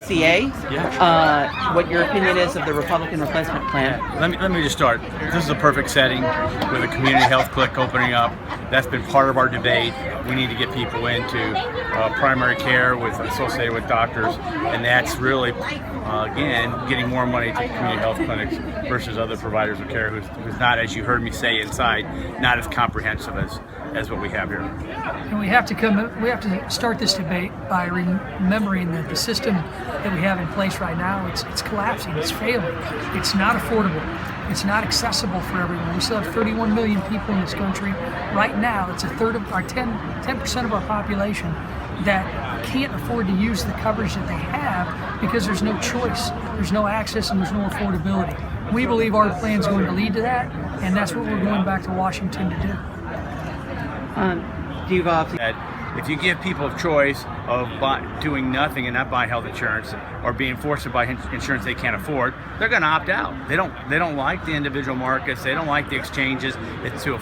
CA, Yeah. what your opinion is of the Republican replacement plan. Let me just start. This is a perfect setting with a community health clinic opening up. That's been part of our debate. We need to get people into primary care associated with doctors, and that's really, again, getting more money to community health clinics versus other providers of care who's not, as you heard me say inside, not as comprehensive as what we have here. And we have to start this debate by remembering that the system that we have in place right now, it's collapsing, it's failing, it's not affordable, it's not accessible for everyone. We still have 31 million people in this country right now. It's a third of our 10% of our population that can't afford to use the coverage that they have because there's no choice, there's no access, and there's no affordability. We believe our plan is going to lead to that, and that's what we're going back to Washington to do. That if you give people a choice of doing nothing and not buying health insurance, or being forced to buy insurance they can't afford, they're going to opt out. They don't like the individual markets. They don't like the exchanges. It's too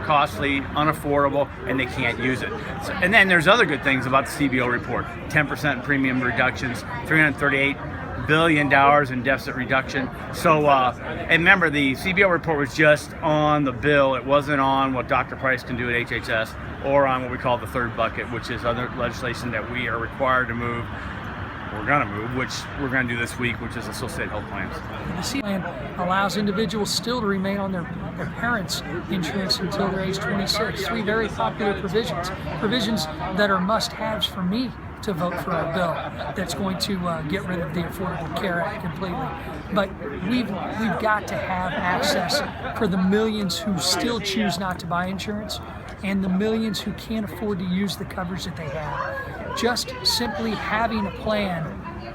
costly, unaffordable, and they can't use it. So, and then there's other good things about the CBO report: 10% premium reductions, $338 billion in deficit reduction. So, and remember, the CBO report was just on the bill. It wasn't on what Dr. Price can do at HHS, or on what we call the third bucket, which is other legislation that we are required to move. We're going to move, which we're going to do this week, which is associated health plans. The C plan allows individuals still to remain on their parents' insurance until they're age 26. Three very popular provisions that are must-haves for me to vote for a bill that's going to get rid of the Affordable Care Act completely. But we've got to have access for the millions who still choose not to buy insurance, and the millions who can't afford to use the coverage that they have. Just simply having a plan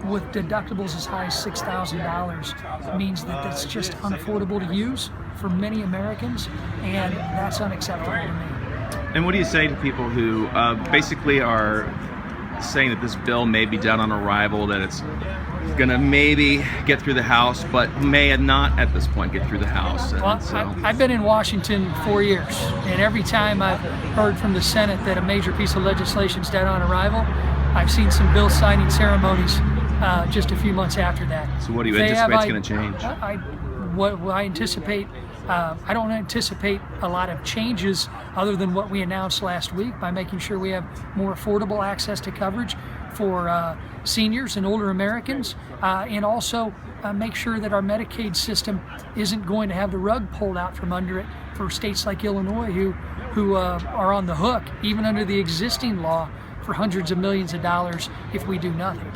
with deductibles as high as $6,000 means that that's just unaffordable to use for many Americans, and that's unacceptable to me. And what do you say to people who basically are saying that this bill may be done on arrival, that it's going to maybe get through the House, but may not at this point get through the House? And well, so, I've been in Washington 4 years, and every time I've heard from the Senate that a major piece of legislation is dead on arrival, I've seen some bill signing ceremonies just a few months after that. So what do you anticipate is going to change? I anticipate, I don't anticipate a lot of changes other than what we announced last week by making sure we have more affordable access to coverage for seniors and older Americans, and also make sure that our Medicaid system isn't going to have the rug pulled out from under it for states like Illinois who are on the hook, even under the existing law, for hundreds of millions of dollars if we do nothing.